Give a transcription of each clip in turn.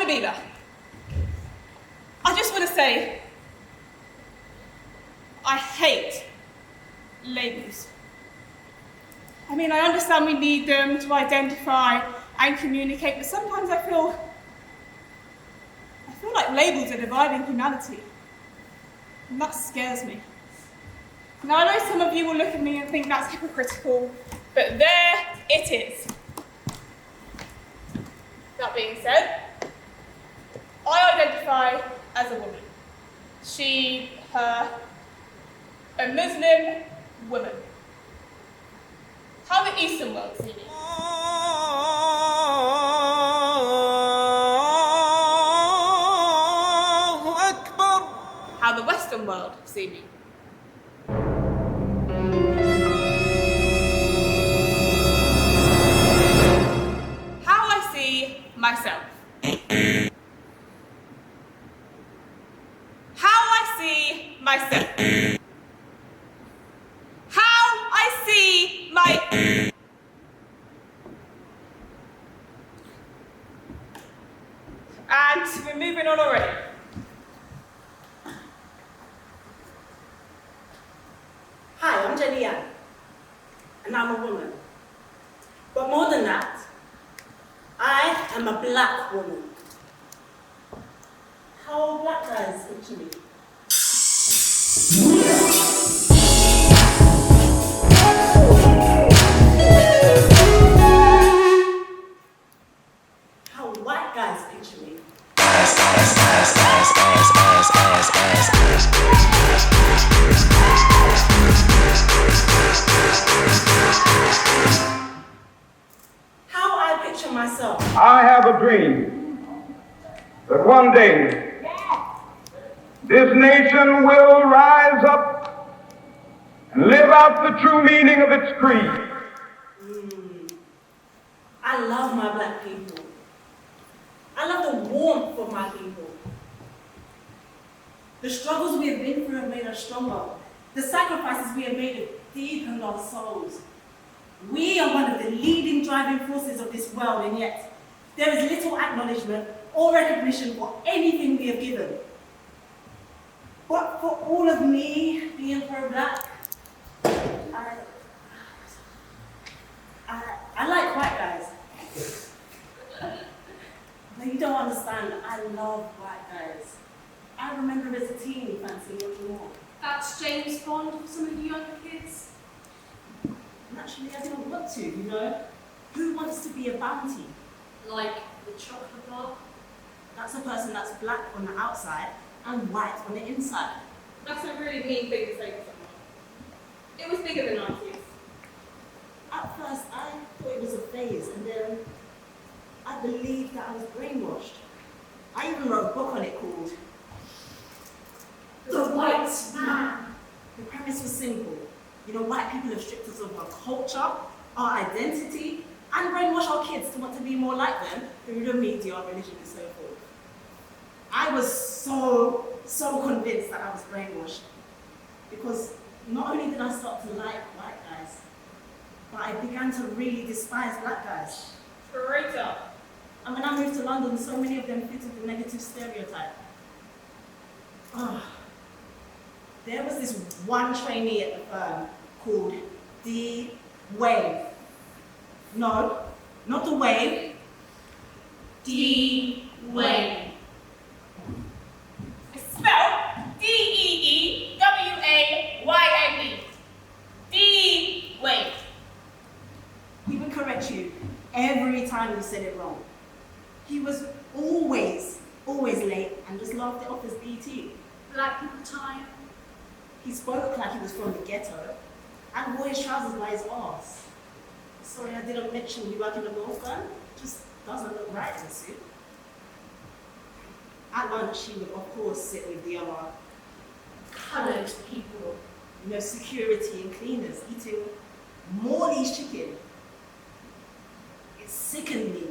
Jamila, I just want to say, I hate labels. I mean, I understand we need them to identify and communicate, but sometimes I feel like labels are dividing humanity, and that scares me. Now, I know some of you will look at me and think that's hypocritical, but there it is. That being said, I identify as a woman. She, her, a Muslim woman. How the Eastern world see me. How the Western world see me. How I see myself. How I see myself. How I see my... And we're moving on already. Hi, I'm Jenny Ann, and I'm a woman. But more than that, I am a black woman. How black guys picture me? How white guys picture me? How I picture myself. I have a dream that one day this nation will rise up and live out the true meaning of its creed. I love my black people. I love the warmth of my people. The struggles we have been through have made us stronger. The sacrifices we have made have deepened our souls. We are one of the leading driving forces of this world, and yet there is little acknowledgement or recognition for anything we have given. But for all of me being pro-black, I like white guys. No, you don't understand. I love white guys. I remember as a teen fancying watching more. That's James Bond for some of you younger kids. Naturally, I didn't want to, you know. Who wants to be a bounty? Like the chocolate bar. That's a person that's black on the outside and white on the inside. That's a really mean thing to say to someone. It was bigger than 90s. At first, I thought it was a phase, and then I believed that I was brainwashed. I even wrote a book on it called The White Man. The premise was simple. You know, white people have stripped us of our culture, our identity, and brainwash our kids to want to be more like them through the media, religion, and so forth. I was so convinced that I was brainwashed, because not only did I start to like white guys, but I began to really despise black guys. Straight up. And when I moved to London, so many of them fitted the negative stereotype. There was this one trainee at the firm called D. Wave. No, not the wave. D. Wayne. It's spelled D-E-E-W-A-Y-N-E. D. Wayne. He would correct you every time you said it wrong. He was always late and just laughed it off as BT. Black people time. He spoke like he was from the ghetto and wore his trousers by his arse. Sorry, I didn't mention you work in the golf firm. Just doesn't look right in a suit. At lunch, he would of course sit with the other Coloured people. you know, security and cleaners eating Morley's chicken. It sickened me,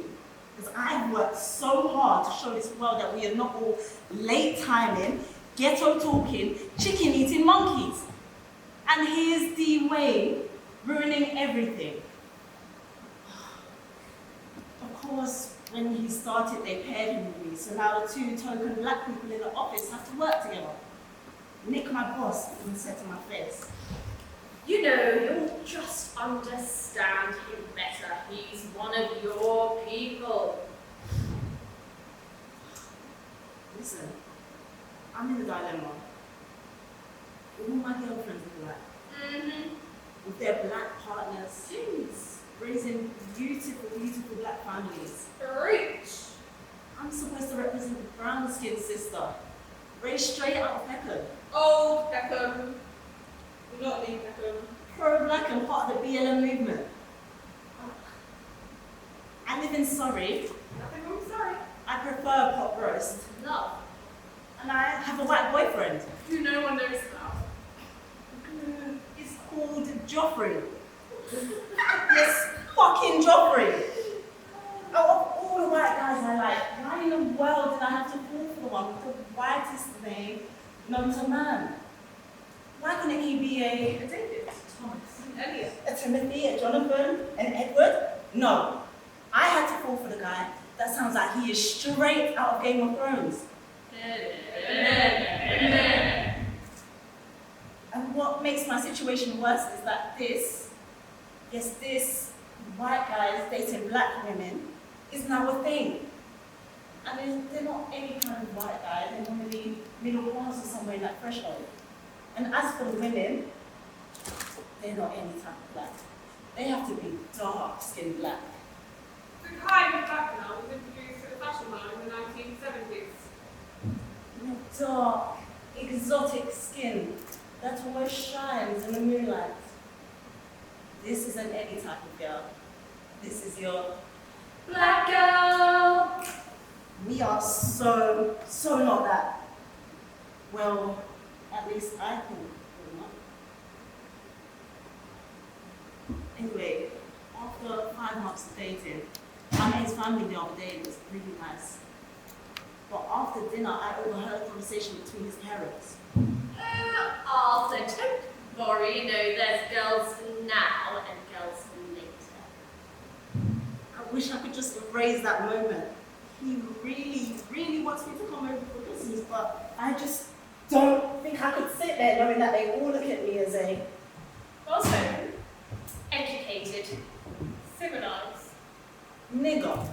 because I've worked so hard to show this world that we are not all late timing, ghetto talking, chicken eating monkeys. And here's D. Wayne ruining everything. Of course, When he started, they paired him with me, so now the two token black people in the office have to work together. Nick, my boss, even said to my face, You know, you'll just understand him better. He's one of your people. listen, I'm in a dilemma. All my girlfriends are black, Mm-hmm. with their black partners, raising beautiful, beautiful black families. Preach. I'm supposed to represent the brown-skinned sister, raised straight out of Peckham. Old Peckham. Not new Peckham. Pro-black and part of the BLM movement. I live in Surrey. Nothing wrong, sorry. I prefer pot roast. Love. And I have a white boyfriend. Who no one knows about. Who is called Joffrey. Yes, fucking Joffrey. Out of all the white guys I like, why in the world did I have to fall for the one with the whitest name known to man? Why couldn't he be a David. Thomas, And Elliot. a Timothy, a Jonathan, an Edward? No. I had to fall for the guy that sounds like he is straight out of Game of Thrones. And what makes my situation worse is that this white guy is dating black women is now a thing. And they're not any kind of white guy, they're normally middle class or somewhere in that threshold. And as for the women, they're not any type of black. They have to be dark-skinned black. The kind of background was introduced to the fashion world in the 1970s. You know, dark, exotic skin that always shines in the moonlight. This isn't any type of girl. This is your Black girl. We are so not that. Well, at least I think we're not. Anyway, after 5 months of dating, I met his family the other day and it was really nice. But after dinner, I overheard a conversation between his parents. Oh, Arthur, don't worry. You know, there's girls now and girls later. I wish I could just erase that moment. He really wants me to come over for Christmas, but I just don't think I could sit there knowing that they all look at me as a Also, educated, civilized. nigger.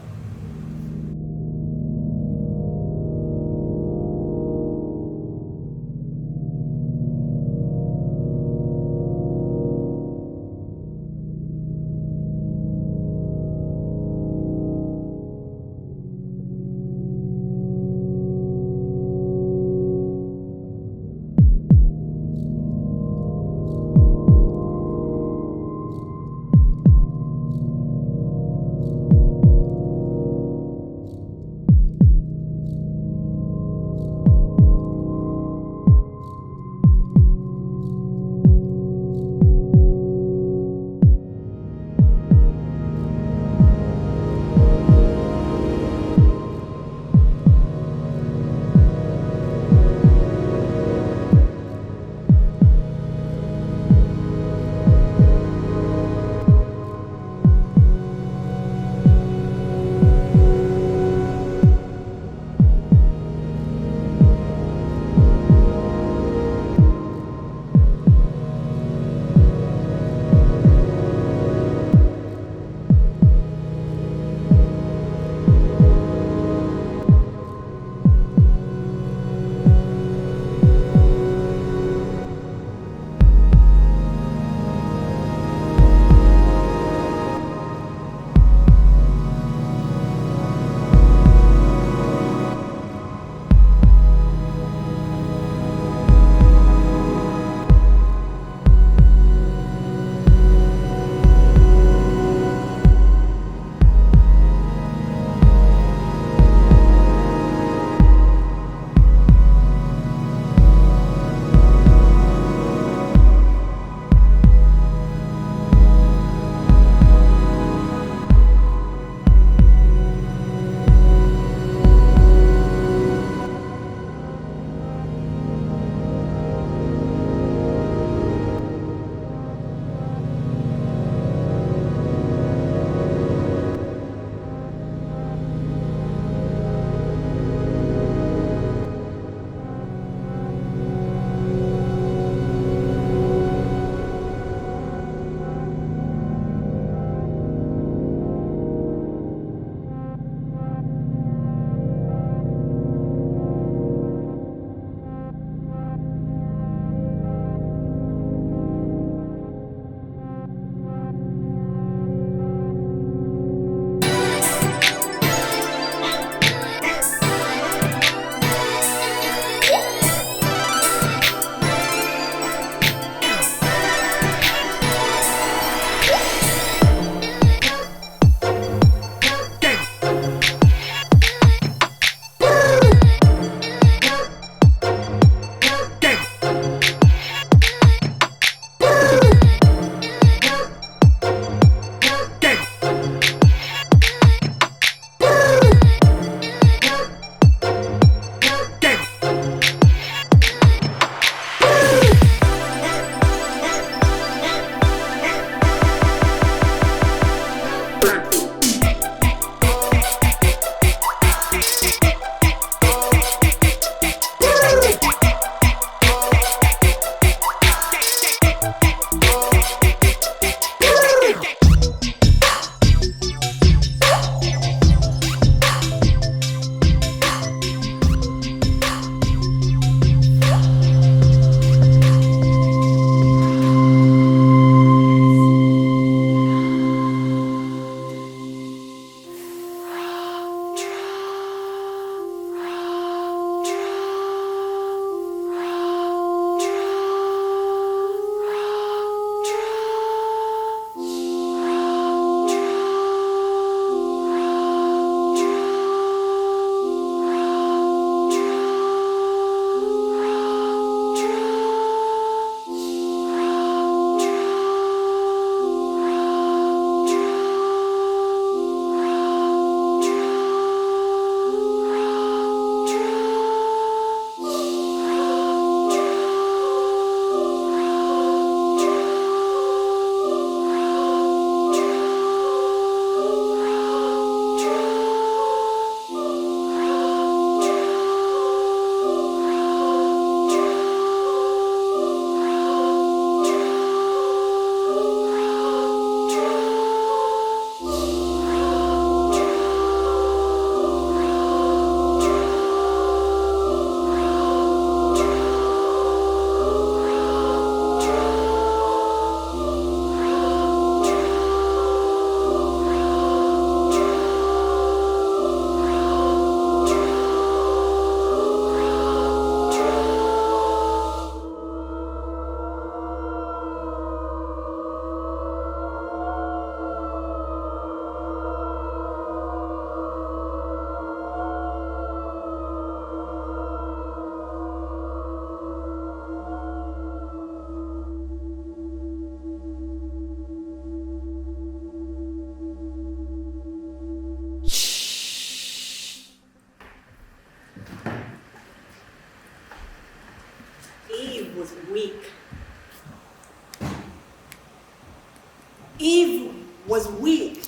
was weak.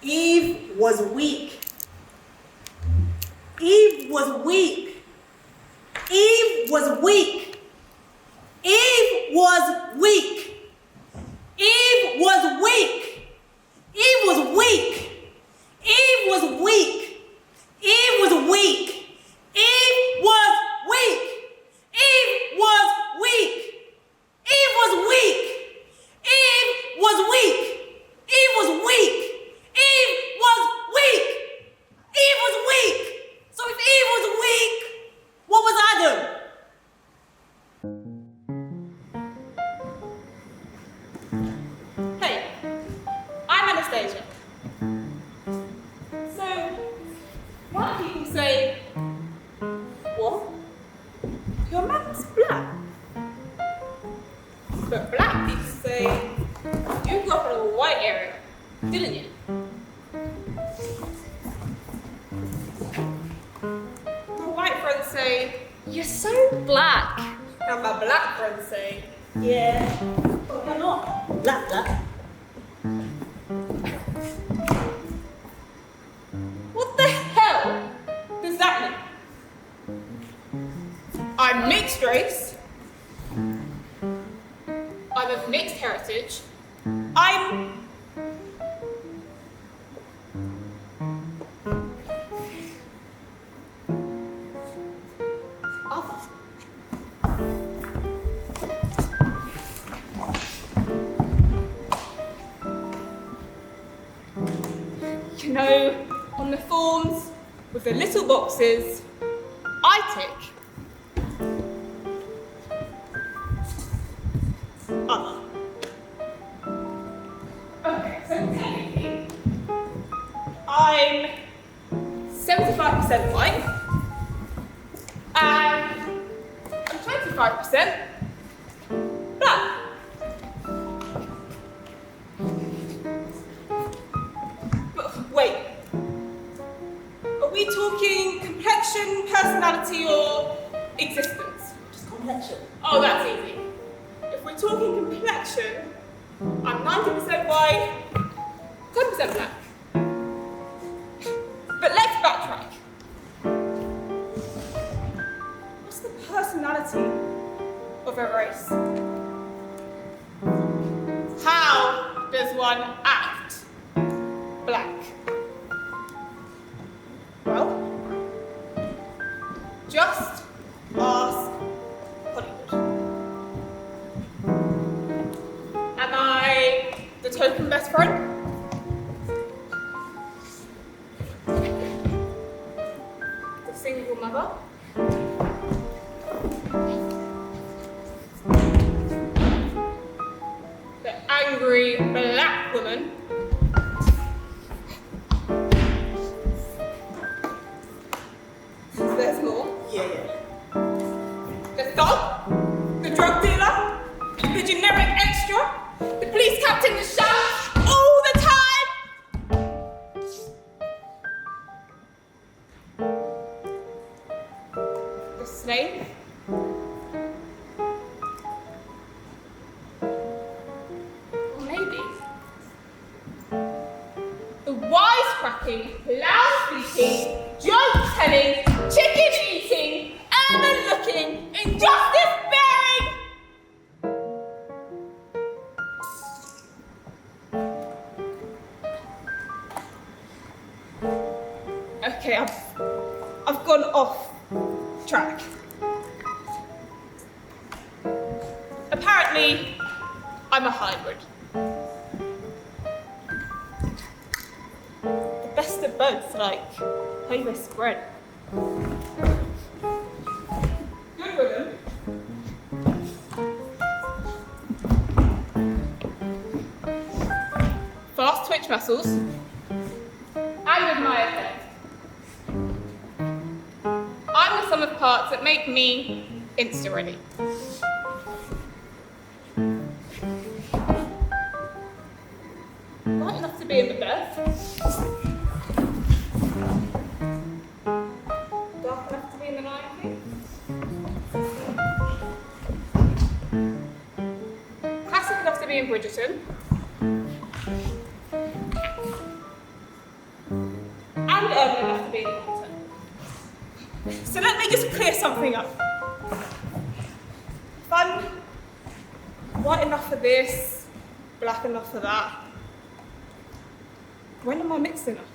Eve was weak. Eve was weak. Eve was weak. Eve was weak. Eve was weak. Eve was weak. Eve was weak. Eve was weak. Eve was weak. Eve was weak. Eve was weak. Eve was weak. Eve was weak. Eve was weak. Eve was weak. So if Eve was weak, what was Adam? Hey, I'm Anastasia. So, why do people say, what? Your man's black. But black people say, you grew up in a white area, didn't you? My white friends say, You're so black. and my black friends say, Yeah, but you're not black. what the hell does that mean? I'm mixed race. I'm of mixed heritage. I'm... other. You know, on the forms with the little boxes, I tick other. Okay, so technically, I'm 75% white, and I'm 25% black. But wait, are we talking complexion, personality, or existence? Just complexion. Oh, that's easy. If we're talking complexion, I'm 90% white, 10% black. But let's backtrack. What's the personality of a race? How does one act black? Well, just ask Hollywood. Am I the token best friend? The single mother? The angry black woman? There's more. Yeah. The thug? The drug dealer? The generic extra? The police captain that shouts all the time? The slave? Or maybe the wisecracking, loud-speaking, joke-telling, chicken-eating, urban-looking, injustice-bearing. Okay, I've gone off track. Apparently, I'm a hybrid. The best of both, like how they spread. Good women. Fast twitch muscles. And with my effect. I'm the sum of parts that make me insta-ready. Light enough to be in the bed. Dark enough to be in the night. Classic enough to be in Bridgerton. And urban enough to be the doctor. So let me just clear something up. If I'm white enough for this, black enough for that, when am I mixed enough?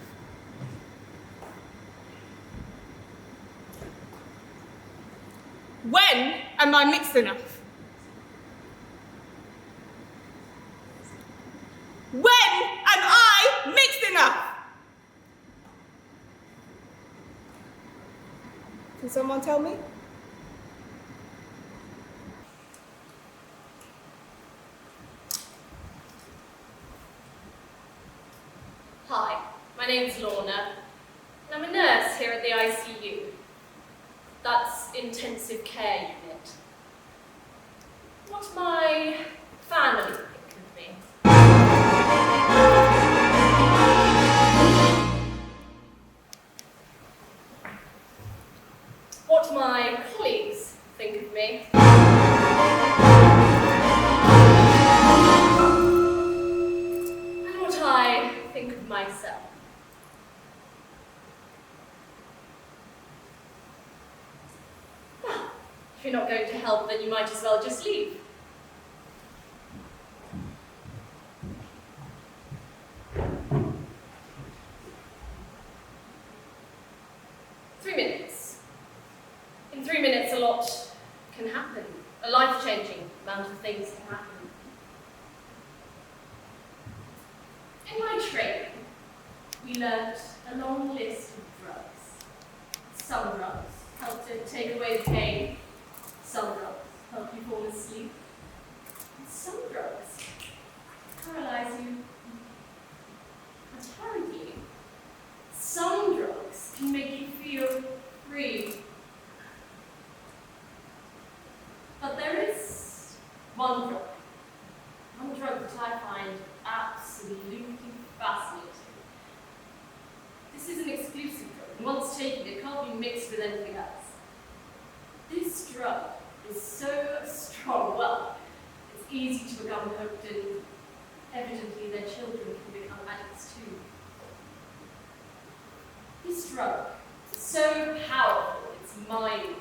When am I mixed enough? When am I mixed enough? Can someone tell me? Hi, my name's Lorna, and I'm a nurse here at the ICU. That's intensive care unit. What my family think of me. What my colleagues think of me. And what I think of myself. Well, if you're not going to help, then you might as well just leave. In 3 minutes, a lot can happen. A life-changing amount of things can happen. In my training, we learnt a long list of drugs. Some drugs help to take away the pain. Some drugs help you fall asleep. And some drugs paralyze you and hurry you. Some drugs can make you feel free. But there is one drug that I find absolutely fascinating. This is an exclusive drug, and once taken, it can't be mixed with anything else. This drug is so strong, well, it's easy to become hooked, and evidently their children can become addicts too. This drug is so powerful, it's mind-altering.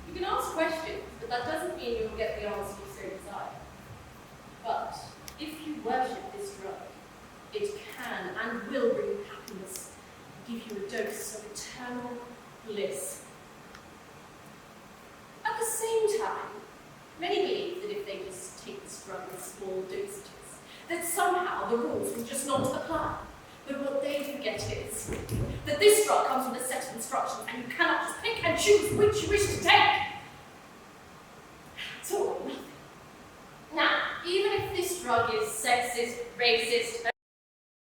You can ask questions, but that doesn't mean you'll get the answer you so desire. But if you worship this drug, it can and will bring you happiness and give you a dose of eternal bliss. At the same time, many believe that if they just take this drug in small dosages, that somehow the rules will just not apply. But what they forget is that this drug comes with a set of instructions and you cannot just pick and choose which you wish to take. It's all or nothing. Now, even if this drug is sexist, racist,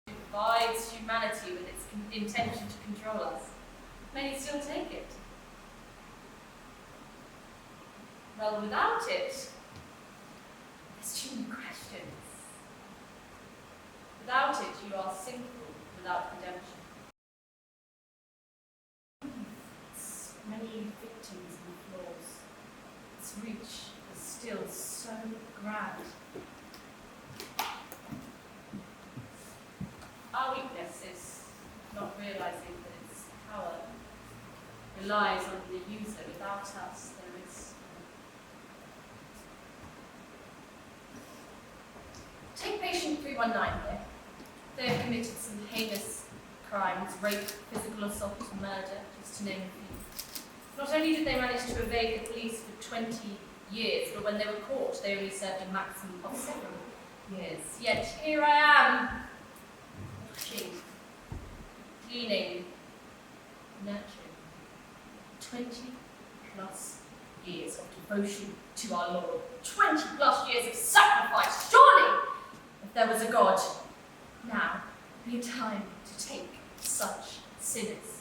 divides humanity with its intention to control us, many still take it. Well, without it, there's too many questions. Without it, you are sinful without redemption. Its many victims and flaws. Its reach is still so grand. Our weakness is not realizing that its power relies on the user. Without us, there is. Take patient 319 here. They have committed some heinous crimes, rape, physical assault, murder, just to name a few. Not only did they manage to evade the police for 20 years, but when they were caught, they only served a maximum of 7 years. Yet here I am, washing, cleaning, nurturing. 20 plus years of devotion to our Lord. 20 plus years of sacrifice. Surely, if there was a God, now be a time to take such sinners.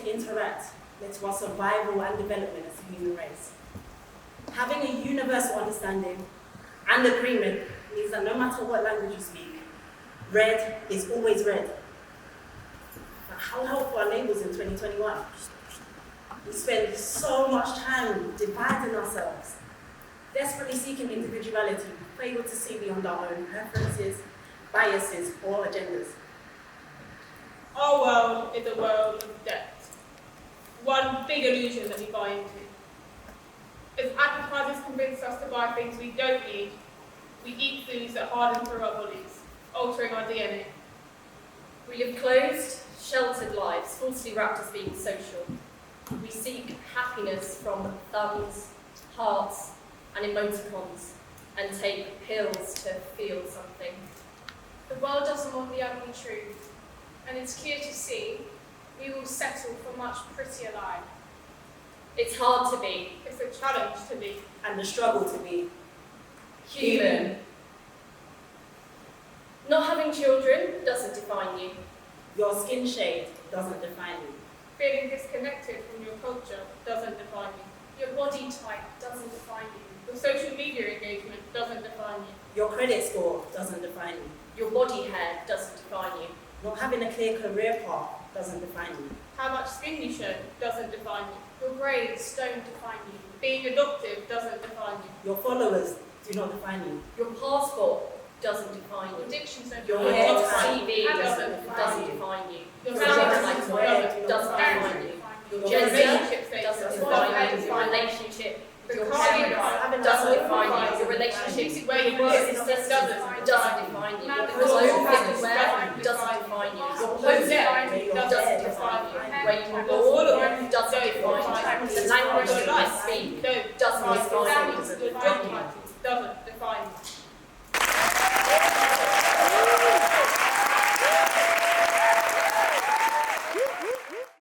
we interact led to our survival and development as a human race. Having a universal understanding and agreement means that no matter what language you speak, red is always red. But how helpful are labels in 2021? We spend so much time dividing ourselves, desperately seeking individuality, failed to see beyond our own preferences, biases, or agendas. Our world is a world of debt. One big illusion that we buy into. As advertisers convince us to buy things we don't need, we eat foods that harden through our bodies, altering our DNA. We live closed, sheltered lives, falsely wrapped as being social. We seek happiness from thumbs, hearts, and emoticons, and take pills to feel something. The world doesn't want the ugly truth, and it's clear to see we will settle for much prettier life. It's hard to be. It's a challenge to be. And the struggle to be Human. Not having children doesn't define you. your skin shade doesn't define you. Feeling disconnected from your culture doesn't define you. Your body type doesn't define you. Your social media engagement doesn't define you. Your credit score doesn't define you. Your body hair doesn't define you. Not having a clear career path doesn't define you. How much skin you show doesn't define you. Your grades don't define you. Being adoptive doesn't define you. Your followers do not define you. Your passport doesn't define Your you. addictions don't Your Your define hair you. type CV doesn't doesn't define you. Your Your family gender doesn't type doesn't define define you. you. Your Your gender relationship status doesn't doesn't define define you. you. Your relationship with your Your career parents doesn't doesn't define define you. you. Your relationships Where with you your live work doesn't doesn't define you. Your The clothes clothes that you doesn't wear define you. doesn't define you. Your Your home debt Your doesn't hair define you. where you All born of them doesn't don't define define you. you. The language Your you life speak don't doesn't define define you. you. Your job title doesn't